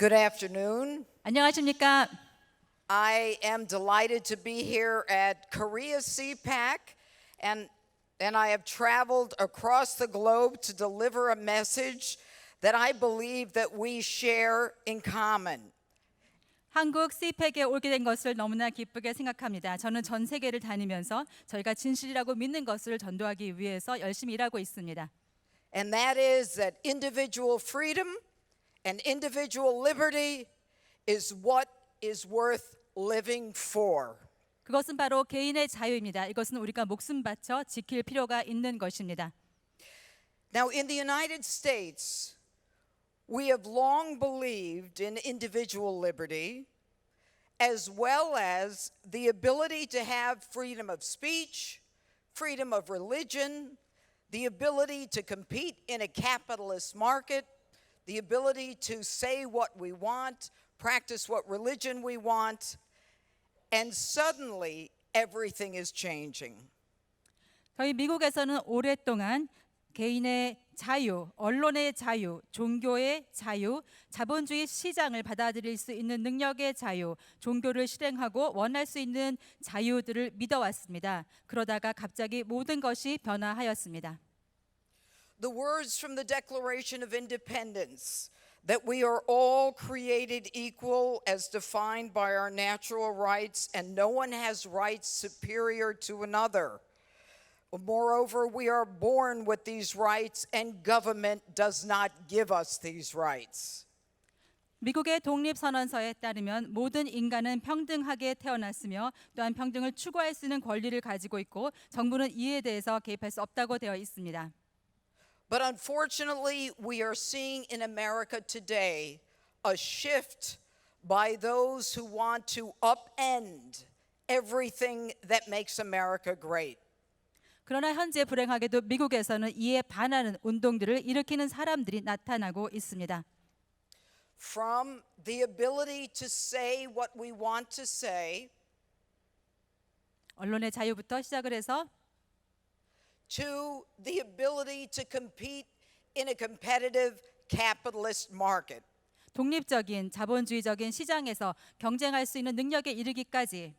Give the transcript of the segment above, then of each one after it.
Good afternoon. 안녕하십니까? I am delighted to be here at Korea CPAC, and I have traveled across the globe to deliver a message that I believe that we share in common. 한국 CPAC에 오게 된 것을 너무나 기쁘게 생각합니다. 저는 전 세계를 다니면서 저희가 진실이라고 믿는 것을 전도하기 위해서 열심히 일하고 있습니다. And that is that individual freedom and individual liberty is what is worth living for. 그것은 바로 개인의 자유입니다. 이것은 우리가 목숨 바쳐 지킬 필요가 있는 것입니다. Now, in the United States, we have long believed in individual liberty as well as the ability to have freedom of speech, freedom of religion, the ability to compete in a capitalist market, the ability to say what we want, practice what religion we want, and suddenly everything is changing. 저희 미국에서는 오랫동안 개인의 자유, 언론의 자유, 종교의 자유, 자본주의 시장을 받아들일 수 있는 능력의 자유, 종교를 실행하고 원할 수 있는 자유들을 믿어왔습니다. 그러다가 갑자기 모든 것이 변화하였습니다. The words from the Declaration of Independence, that we are all created equal as defined by our natural rights, and no one has rights superior to another. Moreover, we are born with these rights, and government does not give us these rights. 미국의 독립선언서에 따르면 모든 인간은 평등하게 태어났으며 또한 평등을 추구할 수 있는 권리를 가지고 있고 정부는 이에 대해서 개입할 수 없다고 되어 있습니다. But unfortunately, we are seeing in America today a shift by those who want to upend everything that makes America great. 그러나 현재 불행하게도 미국에서는 이에 반하는 운동들을 일으키는 사람들이 나타나고 있습니다. From the ability to say what we want to say 언론의 자유부터 시작을 해서 to the ability to compete in a competitive capitalist market. 독립적인 자본주의적인 시장에서 경쟁할 수 있는 능력에 이르기까지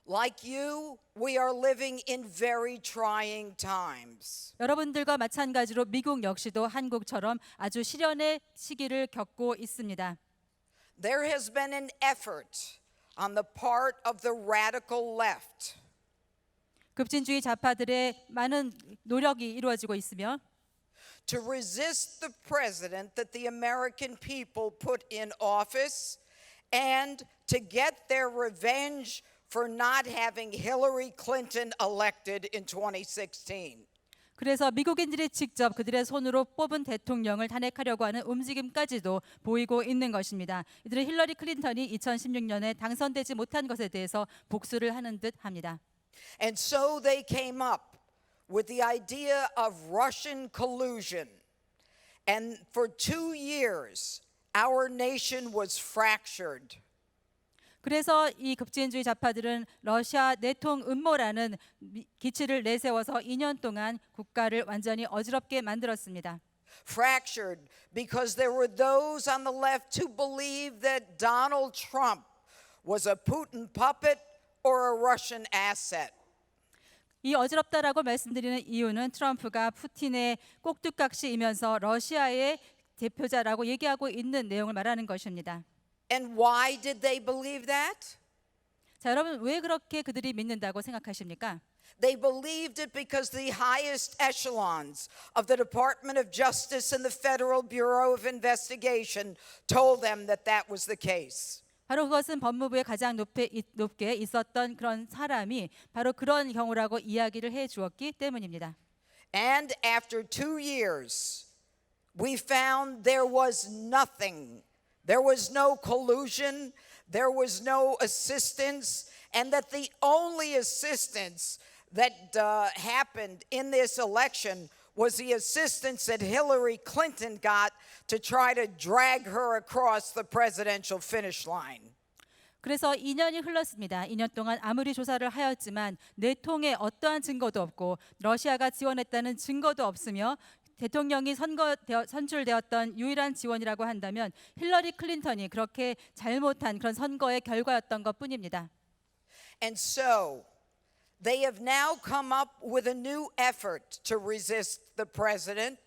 Like you, we are living in very trying times. 여러분들과 마찬가지로 미국 역시도 한국처럼 아주 시련의 시기를 겪고 있습니다. There has been an effort on the part of the radical left 급진주의 좌파들의 많은 노력이 이루어지고 있으며 to resist the president that the American people put in office and to get their revenge for not having Hillary Clinton elected in 2016. 그래서 미국인들이 직접 그들의 손으로 뽑은 대통령을 탄핵하려고 하는 움직임까지도 보이고 있는 것입니다. 이들은 힐러리 클린턴이 2016년에 당선되지 못한 것에 대해서 복수를 하는 듯 합니다. And so they came up with the idea of Russian collusion. And for 2 years, our nation was fractured. 그래서 이 급진주의 좌파들은 러시아 내통 음모라는 기치를 내세워서 2년 동안 국가를 완전히 어지럽게 만들었습니다. Fractured because there were those on the left who believed that Donald Trump was a Putin puppet or a Russian asset. 이 어지럽다라고 말씀드리는 이유는 트럼프가 푸틴의 꼭두각시이면서 러시아의 대표자라고 얘기하고 있는 내용을 말하는 것입니다. And why did they believe that? 자, 여러분 왜 그렇게 그들이 믿는다고 생각하십니까? They believed it because the highest echelons of the Department of Justice and the Federal Bureau of Investigation told them that that was the case. 바로 그것은 법무부의 가장 높게 있었던 그런 사람이 바로 그런 경우라고 이야기를 해 주었기 때문입니다. And after 2 years, we found there was nothing. There was no collusion, there was no assistance, and that the only assistance that happened in this election was the assistance that Hillary Clinton got to try to drag her across the presidential finish line. 그래서 2년이 흘렀습니다. 2년 동안 아무리 조사를 하였지만 내통에 어떠한 증거도 없고 러시아가 지원했다는 증거도 없으며 대통령이 선출되었던 유일한 지원이라고 한다면 힐러리 클린턴이 그렇게 잘못한 그런 선거의 결과였던 것뿐입니다. And so, they have now come up with a new effort to resist the president,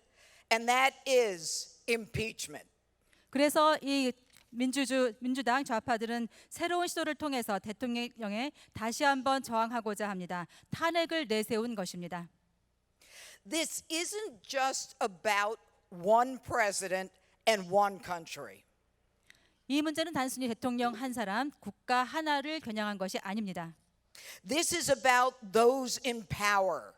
and that is impeachment. 그래서 이 민주당 좌파들은 새로운 시도를 통해서 대통령에 다시 한번 저항하고자 합니다. 탄핵을 내세운 것입니다. This isn't just about one president and one country. 이 문제는 단순히 대통령 한 사람, 국가 하나를 겨냥한 것이 아닙니다. This is about those in power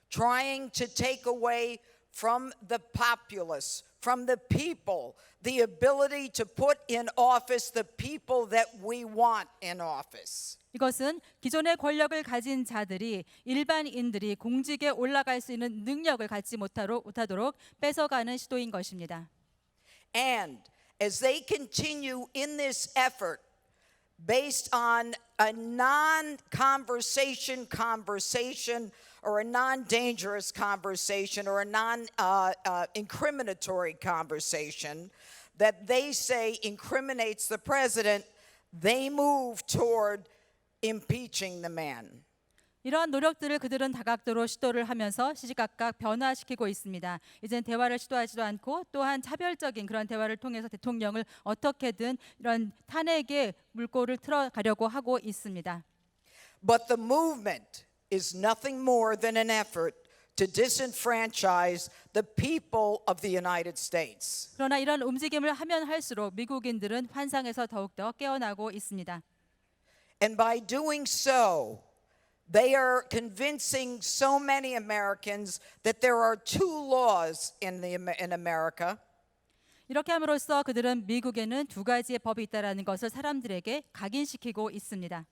trying to take away from the populace, from the people, the ability to put in office the people that we want in office. 이것은 기존의 권력을 가진 자들이 일반인들이 공직에 올라갈 수 있는 능력을 갖지 못하도록 뺏어가는 시도인 것입니다. And as they continue in this effort based on a non-conversation or a non-dangerous conversation or a non-incriminatory conversation that they say incriminates the president, they move toward impeaching the man. 이러한 노력들을 그들은 다각도로 시도를 하면서 시시각각 변화시키고 있습니다. 이젠 대화를 시도하지도 않고 또한 차별적인 그런 대화를 통해서 대통령을 어떻게든 이런 탄핵의 물꼬를 틀어가려고 하고 있습니다. But the movement is nothing more than an effort to disenfranchise the people of the United States. 그러나 이런 움직임을 하면 할수록 미국인들은 환상에서 더욱더 깨어나고 있습니다. And by doing so, they are convincing so many Americans that there are two laws in America. 이렇게 함으로써 그들은 미국에는 두 가지의 법이 있다라는 것을 사람들에게 각인시키고 있습니다.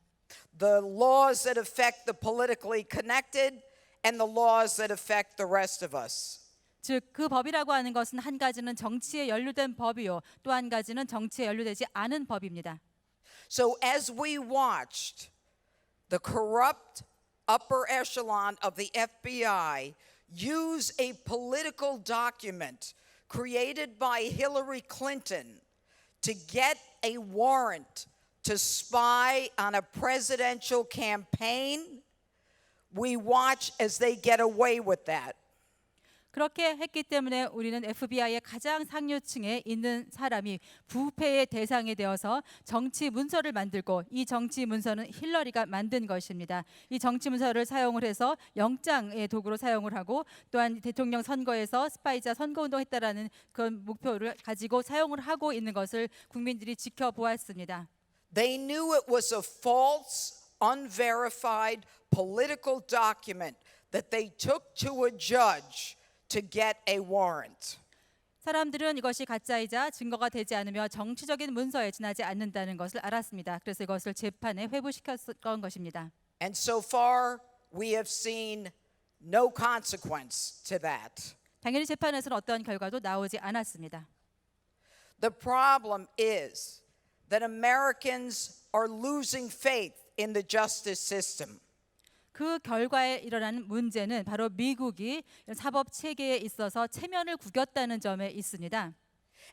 The laws that affect the politically connected and the laws that affect the rest of us. 즉 그 법이라고 하는 것은 한 가지는 정치에 연루된 법이요, 또 한 가지는 정치에 연루되지 않은 법입니다. So as we watched the corrupt upper echelon of the FBI use a political document created by Hillary Clinton to get a warrant to spy on a presidential campaign, we watch as they get away with that. 그렇게 했기 때문에 우리는 FBI의 가장 상류층에 있는 사람이 부패의 대상이 되어서 정치 문서를 만들고 이 정치 문서는 힐러리가 만든 것입니다. 이 정치 문서를 사용을 해서 영장의 도구로 사용을 하고 또한 대통령 선거에서 스파이자 선거운동했다라는 그런 목표를 가지고 사용을 하고 있는 것을 국민들이 지켜보았습니다. They knew it was a false, unverified political document that they took to a judge to get a warrant. 사람들은 이것이 가짜이자 증거가 되지 않으며 정치적인 문서에 지나지 않는다는 것을 알았습니다. 그래서 이것을 재판에 회부시켰던 것입니다. And so far, we have seen no consequence to that. 당연히 재판에서는 어떠한 결과도 나오지 않았습니다. The problem is that Americans are losing faith in the justice system. 그 결과에 일어나는 문제는 바로 미국이 사법 체계에 있어서 체면을 구겼다는 점에 있습니다.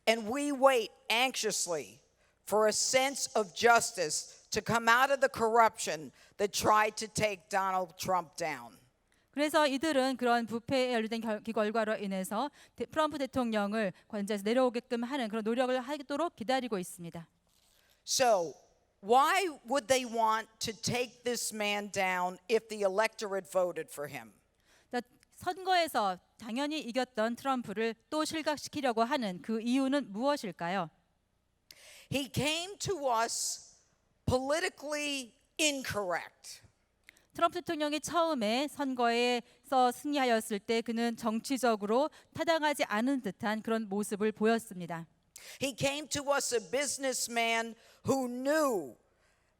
And we wait anxiously for a sense of justice to come out of the corruption that tried to take Donald Trump down. 그래서 이들은 그런 부패에 연루된 결과로 인해서 트럼프 대통령을 권좌에서 내려오게끔 하는 그런 노력을 하도록 기다리고 있습니다. So, why would they want to take this man down if the electorate voted for him? 선거에서 당연히 이겼던 트럼프를 또 실각시키려고 하는 그 이유는 무엇일까요? He came to us politically incorrect. 트럼프 대통령이 처음에 선거에서 승리하였을 때 그는 정치적으로 타당하지 않은 듯한 그런 모습을 보였습니다. He came to us a businessman who knew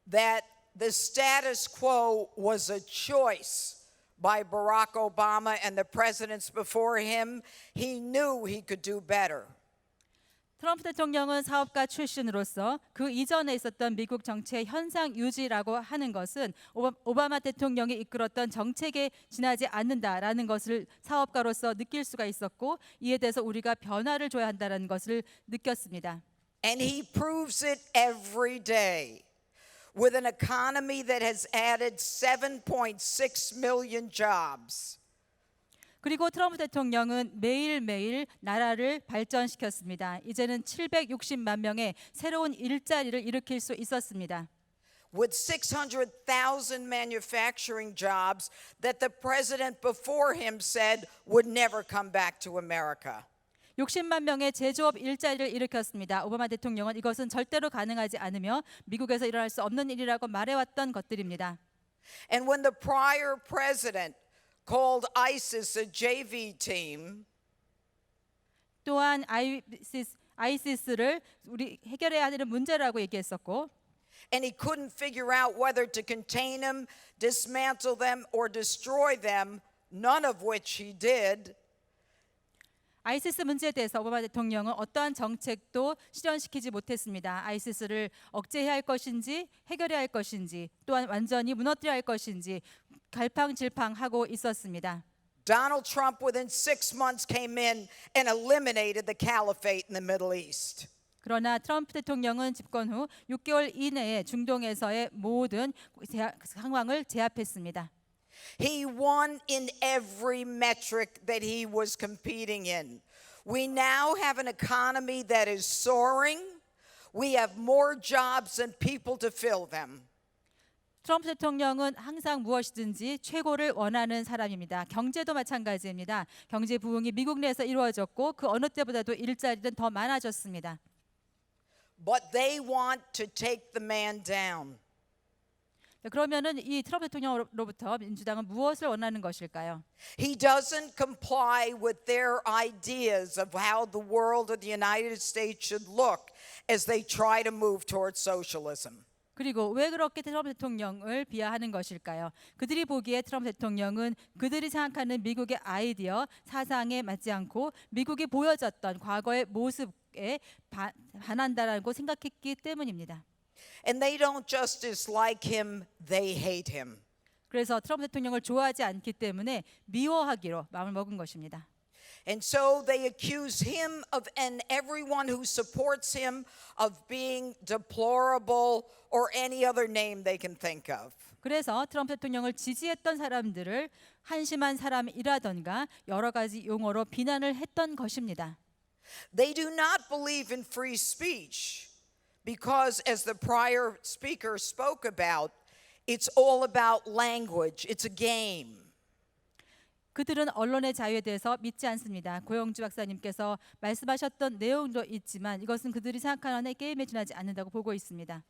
that the status quo was a choice by Barack Obama and the presidents before him. He knew he could do better. 트럼프 대통령은 사업가 출신으로서 그 이전에 있었던 미국 정치의 현상 유지라고 하는 것은 오바마 대통령이 이끌었던 정책에 지나지 않는다라는 것을 사업가로서 느낄 수가 있었고, 이에 대해서 우리가 변화를 줘야 한다는 것을 느꼈습니다. And he proves it every day with an economy that has added 7.6 million jobs. 그리고 트럼프 대통령은 매일매일 나라를 발전시켰습니다. 이제는 760만 명의 새로운 일자리를 일으킬 수 있었습니다. With 600,000 manufacturing jobs that the president before him said would never come back to America. 60만 명의 제조업 일자리를 일으켰습니다. 오바마 대통령은 이것은 절대로 가능하지 않으며 미국에서 일어날 수 없는 일이라고 말해왔던 것들입니다. And when the prior president called ISIS a JV team, 또한 아이시스를 우리 해결해야 하는 문제라고 얘기했었고, and he couldn't figure out whether to contain them, dismantle them, or destroy them, none of which he did. 아이시스 문제에 대해서 오바마 대통령은 어떠한 정책도 실현시키지 못했습니다. 아이시스를 억제해야 할 것인지 해결해야 할 것인지 또한 완전히 무너뜨려야 할 것인지 갈팡질팡하고 있었습니다. Donald Trump within 6 months came in and eliminated the caliphate in the Middle East. 그러나 트럼프 대통령은 집권 후 6개월 이내에 중동에서의 모든 상황을 제압했습니다. He won in every metric that he was competing in. We now have an economy that is soaring. We have more jobs and people to fill them. 트럼프 대통령은 항상 무엇이든지 최고를 원하는 사람입니다. 경제도 마찬가지입니다. 경제 부흥이 미국 내에서 이루어졌고 그 어느 때보다도 일자리는 더 많아졌습니다. But they want to take the man down. 그러면은 이 트럼프 대통령으로부터 민주당은 무엇을 원하는 것일까요? He doesn't comply with their ideas of how the world of the United States should look as they try to move towards socialism. 그리고 왜 그렇게 트럼프 대통령을 비하하는 것일까요? 그들이 보기에 트럼프 대통령은 그들이 생각하는 미국의 아이디어, 사상에 맞지 않고 미국이 보여졌던 과거의 모습에 반한다라고 생각했기 때문입니다. And they don't just dislike him, they hate him. 그래서 트럼프 대통령을 좋아하지 않기 때문에 미워하기로 마음을 먹은 것입니다. And so they accuse him of, and everyone who supports him, of being deplorable or any other name they can think of. 그래서 트럼프 대통령을 지지했던 사람들을 한심한 사람이라던가 여러 가지 용어로 비난을 했던 것입니다. They do not believe in free speech because, as the prior speaker spoke about, it's all about language. It's a game. 그들은 언론의 자유에 대해서 믿지 않습니다. 고영주 박사님께서 말씀하셨던 내용도 있지만 이것은 그들이 생각하는 게임에 지나지 않는다고 보고 있습니다.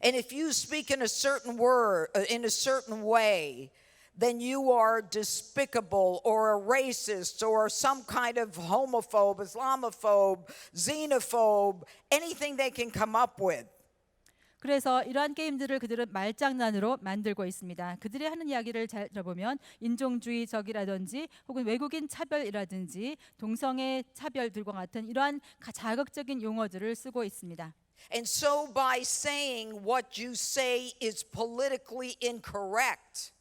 And if you speak in a certain word, in a certain way, then you are despicable or a racist or some kind of homophobe, Islamophobe, xenophobe, anything they can come up with. 그래서 이러한 게임들을 그들은 말장난으로 만들고 있습니다. 그들이 하는 이야기를 잘 들어보면 인종주의적이라든지 혹은 외국인 차별이라든지 동성애 차별들과 같은 이러한 자극적인 용어들을 쓰고 있습니다. And so by saying what you say is politically incorrect,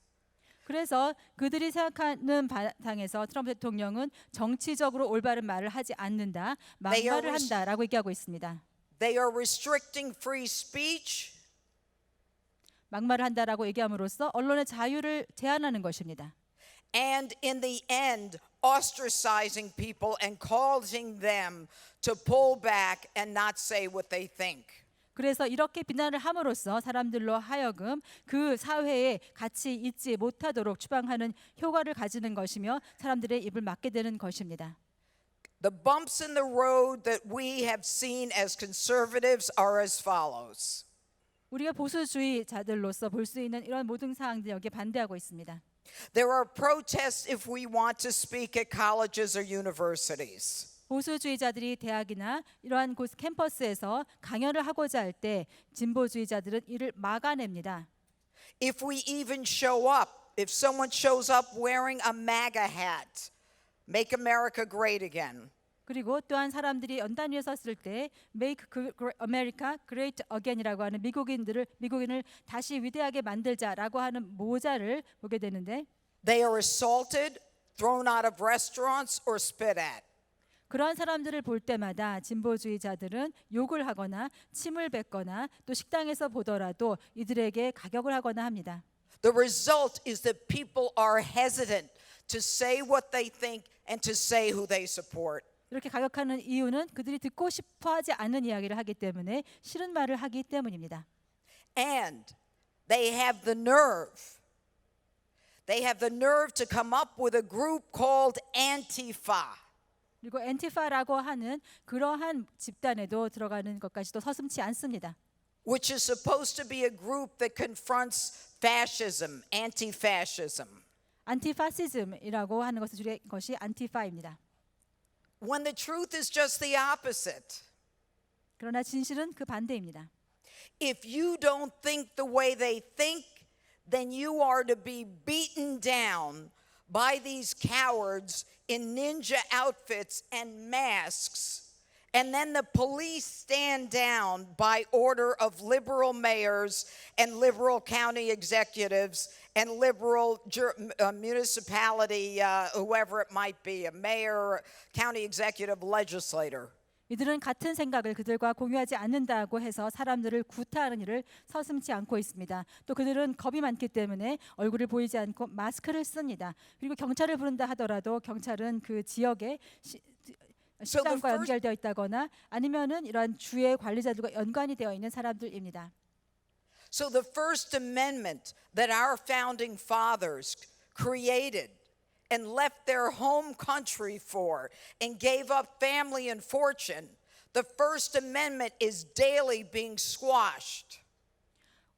그래서 그들이 생각하는 바탕에서 트럼프 대통령은 정치적으로 올바른 말을 하지 않는다, 막말을 한다라고 얘기하고 있습니다. they are restricting free speech. 막말을 한다라고 얘기함으로써 언론의 자유를 제한하는 것입니다. And in the end, ostracizing people and causing them to pull back and not say what they think. 그래서 이렇게 비난을 함으로써 사람들로 하여금 그 사회에 같이 있지 못하도록 추방하는 효과를 가지는 것이며 사람들의 입을 막게 되는 것입니다. The bumps in the road that we have seen as conservatives are as follows. 우리가 보수주의자들로서 볼 수 있는 이런 모든 사항들 여기에 반대하고 있습니다. There are protests if we want to speak at colleges or universities. 보수주의자들이 대학이나 이러한 곳 캠퍼스에서 강연을 하고자 할 때 진보주의자들은 이를 막아냅니다. If we even show up, if someone shows up wearing a MAGA hat, Make America Great Again. 그리고 또한 사람들이 연단 위에 섰을 때 Make America Great Again이라고 하는 미국인을 다시 위대하게 만들자라고 하는 모자를 보게 되는데 They are assaulted, thrown out of restaurants, or spit at. 그러한 사람들을 볼 때마다 진보주의자들은 욕을 하거나 침을 뱉거나 또 식당에서 보더라도 이들에게 가격을 하거나 합니다. The result is that people are hesitant to say what they think and to say who they support. 이렇게 가격하는 이유는 그들이 듣고 싶어하지 않는 이야기를 하기 때문에 싫은 말을 하기 때문입니다. And they have the nerve. They have the nerve to come up with a group called Antifa. 그리고 엔티파라고 하는 그러한 집단에도 들어가는 것까지도 서슴지 않습니다. Which is supposed to be a group that confronts fascism, anti-fascism. 안티파시즘이라고 하는 것을 줄인 것이 안티파입니다. When the truth is just the opposite. 그러나 진실은 그 반대입니다. If you don't think the way they think, then you are to be beaten down by these cowards in ninja outfits and masks. And then the police stand down by order of liberal mayors and liberal county executives and liberal municipality, whoever it might be, a mayor, county executive, legislator. 이들은 같은 생각을 그들과 공유하지 않는다고 해서 사람들을 구타하는 일을 서슴지 않고 있습니다. 또 그들은 겁이 많기 때문에 얼굴을 보이지 않고 마스크를 씁니다. 그리고 경찰을 부른다 하더라도 경찰은 그 지역에 시장과 연결되어 있다거나 아니면은 이러한 주의 관리자들과 연관이 되어 있는 사람들입니다. So the First Amendment that our founding fathers created and left their home country for and gave up family and fortune, the First Amendment is daily being squashed.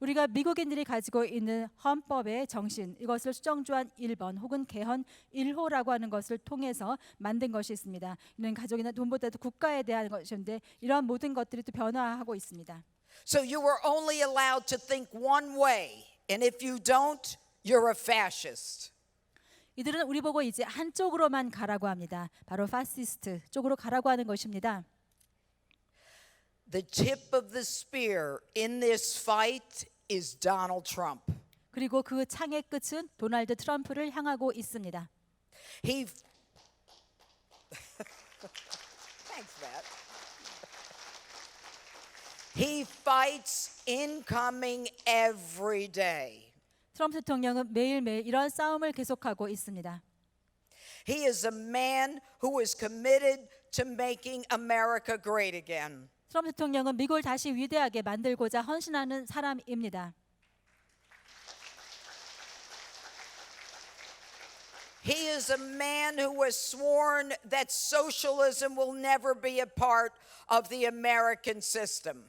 우리가 미국인들이 가지고 있는 헌법의 정신, 이것을 수정조안 1번 혹은 개헌 1호라고 하는 것을 통해서 만든 것이 있습니다. 이는 가족이나 돈보다도 국가에 대한 것인데 이러한 모든 것들이 또 변화하고 있습니다. So you are only allowed to think one way, and if you don't, you're a fascist. 이들은 우리 보고 이제 한쪽으로만 가라고 합니다. 바로 파시스트 쪽으로 가라고 하는 것입니다. The tip of the spear in this fight is Donald Trump. 그리고 그 창의 끝은 도널드 트럼프를 향하고 있습니다. Thanks, Matt. He fights incoming every day. 트럼프 대통령은 매일매일 이러한 싸움을 계속하고 있습니다. He is a man who is committed to making America great again. 트럼프 대통령은 미국을 다시 위대하게 만들고자 헌신하는 사람입니다. He is a man who has sworn that socialism will never be a part of the American system.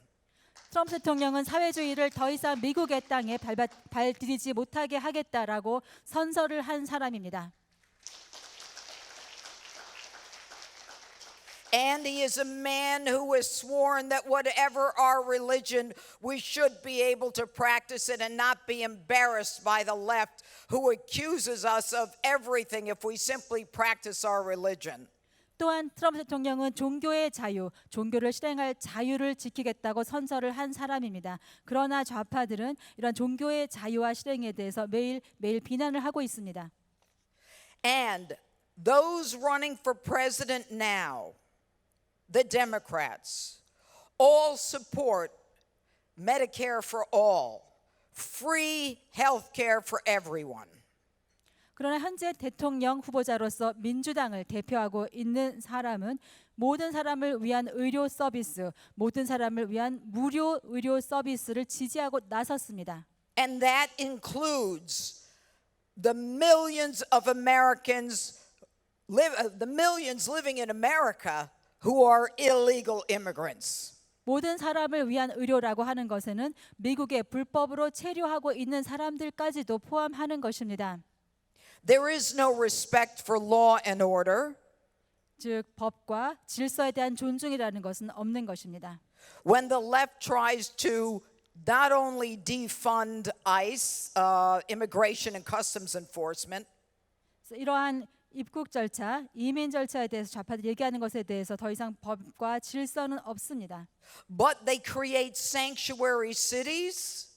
트럼프 대통령은 사회주의를 더 이상 미국의 땅에 발디디지 못하게 하겠다라고 선서를 한 사람입니다. And he is a man who has sworn that whatever our religion, we should be able to practice it and not be embarrassed by the left who accuses us of everything if we simply practice our religion. 또한 트럼프 대통령은 종교의 자유, 종교를 실행할 자유를 지키겠다고 선서를 한 사람입니다. 그러나 좌파들은 이런 종교의 자유와 실행에 대해서 매일 비난을 하고 있습니다. And those running for president now, the Democrats, all support Medicare for all, free health care for everyone. 그러나 현재 대통령 후보자로서 민주당을 대표하고 있는 사람은 모든 사람을 위한 의료 서비스, 모든 사람을 위한 무료 의료 서비스를 지지하고 나섰습니다. And that includes the millions of Americans, the millions living in America who are illegal immigrants. 모든 사람을 위한 의료라고 하는 것에는 미국에 불법으로 체류하고 있는 사람들까지도 포함하는 것입니다. There is no respect for law and order. 즉 법과 질서에 대한 존중이라는 것은 없는 것입니다. When the left tries to not only defund ICE, Immigration and Customs Enforcement, 이러한 입국 절차, 이민 절차에 대해서 좌파들이 얘기하는 것에 대해서 더 이상 법과 질서는 없습니다. But they create sanctuary cities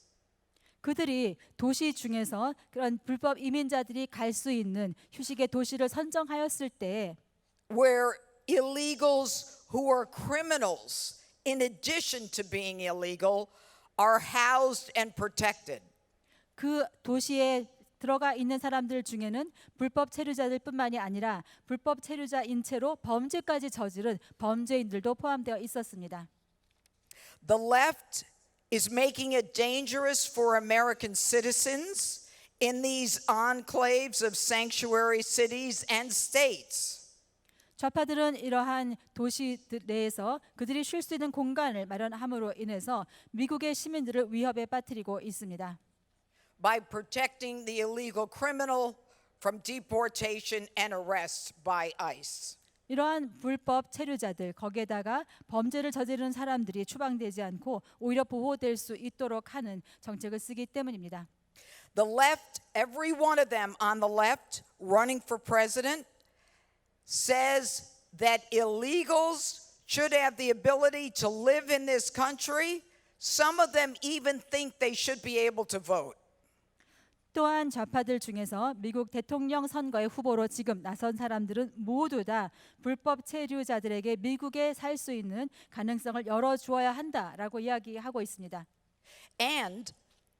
그들이 도시 중에서 그런 불법 이민자들이 갈 수 있는 휴식의 도시를 선정하였을 때 where illegals who are criminals, in addition to being illegal, are housed and protected. 그 도시에 들어가 있는 사람들 중에는 불법 체류자들뿐만이 아니라 불법 체류자인 채로 범죄까지 저지른 범죄인들도 포함되어 있었습니다. The left is making it dangerous for American citizens in these enclaves of sanctuary cities and states. 좌파들은 이러한 도시들 내에서 그들이 쉴 수 있는 공간을 마련함으로 인해서 미국의 시민들을 위협에 빠뜨리고 있습니다. By protecting the illegal criminal from deportation and arrest by ICE. 이러한 불법 체류자들 거기에다가 범죄를 저지르는 사람들이 추방되지 않고 오히려 보호될 수 있도록 하는 정책을 쓰기 때문입니다. The left, every one of them on the left running for president, says that illegals should have the ability to live in this country. Some of them even think they should be able to vote. 또한 좌파들 중에서 미국 대통령 선거의 후보로 지금 나선 사람들은 모두 다 불법 체류자들에게 미국에 살 수 있는 가능성을 열어주어야 한다라고 이야기하고 있습니다. And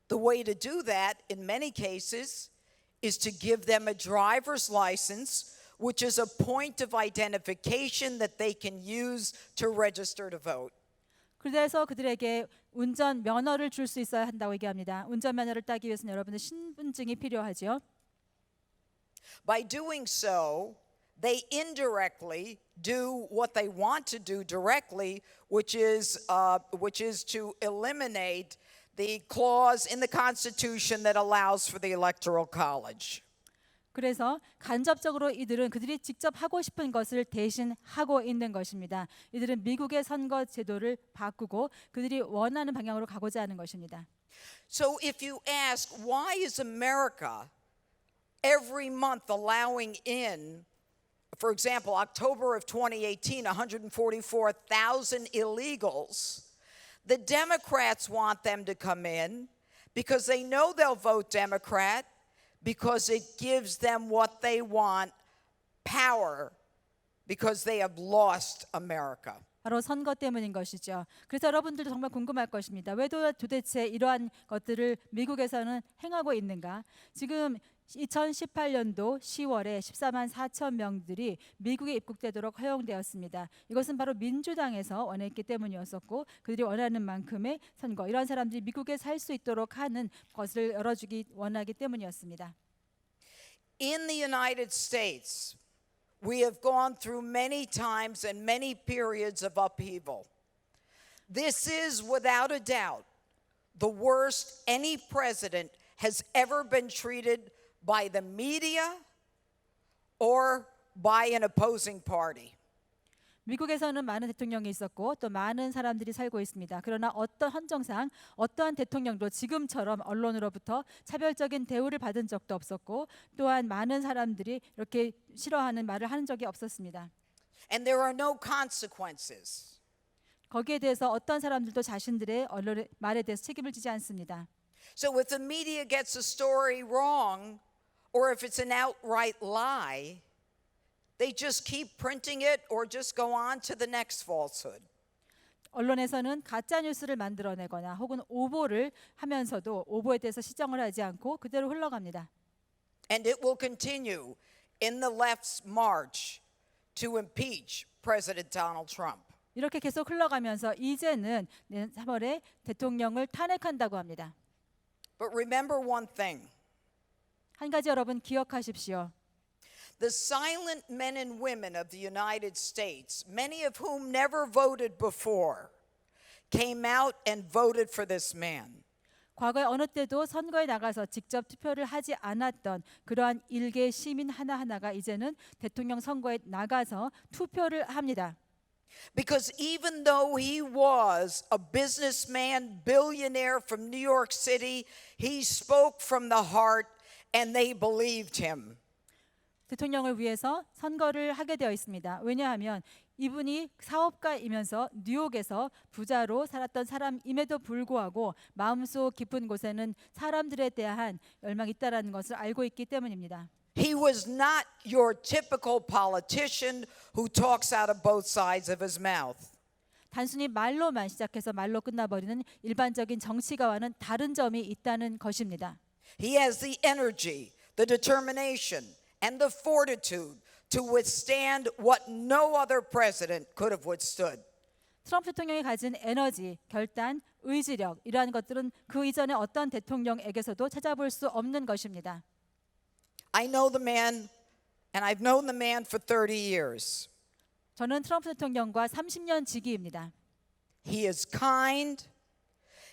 the way to do that in many cases is to give them a driver's license, which is a point of identification that they can use to register to vote. 그래서 그들에게 운전 면허를 줄 수 있어야 한다고 얘기합니다. 운전 면허를 따기 위해서는 여러분의 신분증이 필요하죠. By doing so, they indirectly do what they want to do directly, which is to eliminate the clause in the Constitution that allows for the Electoral College. 그래서 간접적으로 이들은 그들이 직접 하고 싶은 것을 대신 하고 있는 것입니다. 이들은 미국의 선거 제도를 바꾸고 그들이 원하는 방향으로 가고자 하는 것입니다. So if you ask, why is America every month allowing in, for example, October of 2018, 144,000 illegals, the Democrats want them to come in because they know they'll vote Democrat because it gives them what they want, power, because they have lost America. 바로 선거 때문인 것이죠. 그래서 여러분들도 정말 궁금할 것입니다. 왜 도대체 이러한 것들을 미국에서는 행하고 있는가? 지금 2018년도 10월에 14만 4천 명들이 미국에 입국되도록 허용되었습니다. 이것은 바로 민주당에서 원했기 때문이었었고 그들이 원하는 만큼의 선거, 이러한 사람들이 미국에 살 수 있도록 하는 것을 열어주기 원하기 때문이었습니다. In the United States, we have gone through many times and many periods of upheaval. This is, without a doubt, the worst any president has ever been treated by the media or by an opposing party. 미국에서는 많은 대통령이 있었고 또 많은 사람들이 살고 있습니다. 그러나 어떤 헌정상 어떠한 대통령도 지금처럼 언론으로부터 차별적인 대우를 받은 적도 없었고 또한 많은 사람들이 이렇게 싫어하는 말을 하는 적이 없었습니다. And there are no consequences. 거기에 대해서 어떤 사람들도 자신들의 언론의 말에 대해서 책임을 지지 않습니다. So if the media gets a story wrong, or if it's an outright lie, they just keep printing it or just go on to the next falsehood. 언론에서는 가짜 뉴스를 만들어내거나 혹은 오보를 하면서도 오보에 대해서 시정을 하지 않고 그대로 흘러갑니다. And it will continue in the left's march to impeach President Donald Trump. 이렇게 계속 흘러가면서 이제는 3월에 대통령을 탄핵한다고 합니다. But remember one thing. 한 가지 여러분 기억하십시오. The silent men and women of the United States, many of whom never voted before, came out and voted for this man. 과거에 어느 때도 선거에 나가서 직접 투표를 하지 않았던 그러한 일개 시민 하나하나가 이제는 대통령 선거에 나가서 투표를 합니다. Because even though he was a businessman, billionaire from New York City, he spoke from the heart and they believed him. 대통령을 위해서 선거를 하게 되어 있습니다. 왜냐하면 이분이 사업가이면서 뉴욕에서 부자로 살았던 사람임에도 불구하고 마음속 깊은 곳에는 사람들에 대한 열망이 있다라는 것을 알고 있기 때문입니다. He was not your typical politician who talks out of both sides of his mouth. 단순히 말로만 시작해서 말로 끝나버리는 일반적인 정치가와는 다른 점이 있다는 것입니다. He has the energy, the determination, and the fortitude to withstand what no other president could have withstood. 트럼프 대통령이 가진 에너지, 결단, 의지력 이러한 것들은 그 이전에 어떤 대통령에게서도 찾아볼 수 없는 것입니다. I know the man, and I've known the man for 30 years. 저는 트럼프 대통령과 30년 지기입니다. He is kind,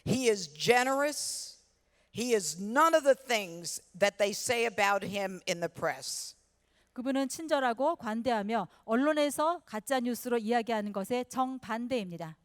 he is generous, he is none of the things that they say about him in the press. 그분은 친절하고 관대하며 언론에서 가짜 뉴스로 이야기하는 것에 정반대입니다.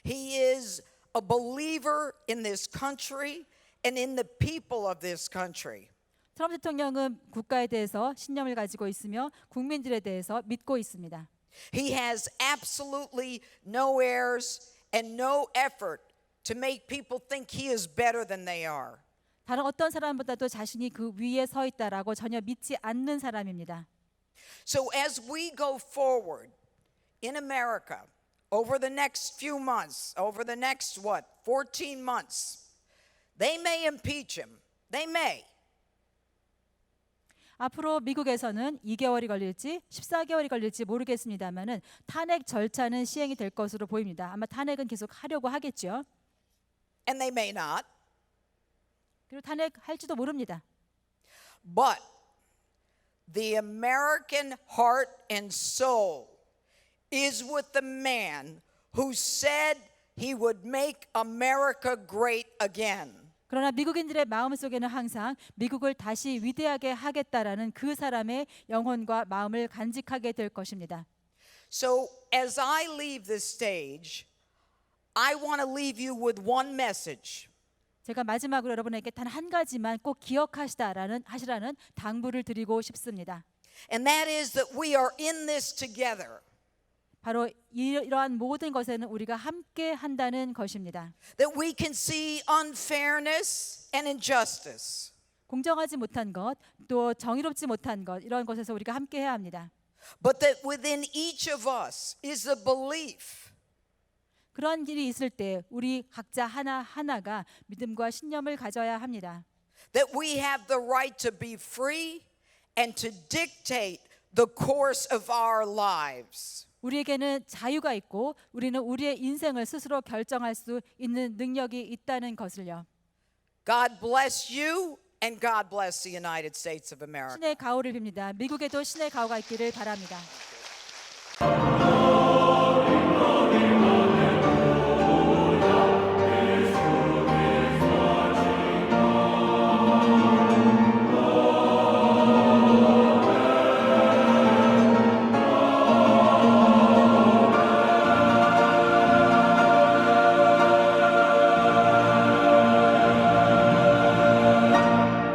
He is a believer in this country and in the people of this country. 트럼프 대통령은 국가에 대해서 신념을 가지고 있으며 국민들에 대해서 믿고 있습니다. He has absolutely no airs and no effort to make people think he is better than they are. 다른 어떤 사람보다도 자신이 그 위에 서 있다라고 전혀 믿지 않는 사람입니다. So as we go forward in America over the next few months, over the next 14 months, they may impeach him. They may. 앞으로 미국에서는 2개월이 걸릴지 14개월이 걸릴지 모르겠습니다만은 탄핵 절차는 시행이 될 것으로 보입니다. 아마 탄핵은 계속 하려고 하겠죠. And they may not. 그리고 탄핵할지도 모릅니다. But the American heart and soul is with the man who said he would make America great again. 그러나 미국인들의 마음속에는 항상 미국을 다시 위대하게 하겠다라는 그 사람의 영혼과 마음을 간직하게 될 것입니다. So as I leave this stage, I want to leave you with one message. 제가 마지막으로 여러분에게 단 한 가지만 꼭 기억하시라는 당부를 드리고 싶습니다. And that is that we are in this together. 바로 이러한 모든 것에는 우리가 함께 한다는 것입니다. That we can see unfairness and injustice. 공정하지 못한 것, 또 정의롭지 못한 것 이런 것에서 우리가 함께 해야 합니다. But that within each of us is a belief 그런 일이 있을 때 우리 각자 하나하나가 믿음과 신념을 가져야 합니다. that we have the right to be free and to dictate the course of our lives. 우리에게는 자유가 있고 우리는 우리의 인생을 스스로 결정할 수 있는 능력이 있다는 것을요. God bless you and God bless the United States of America. 신의 가호를 빕니다. 미국에도 신의 가호가 있기를 바랍니다.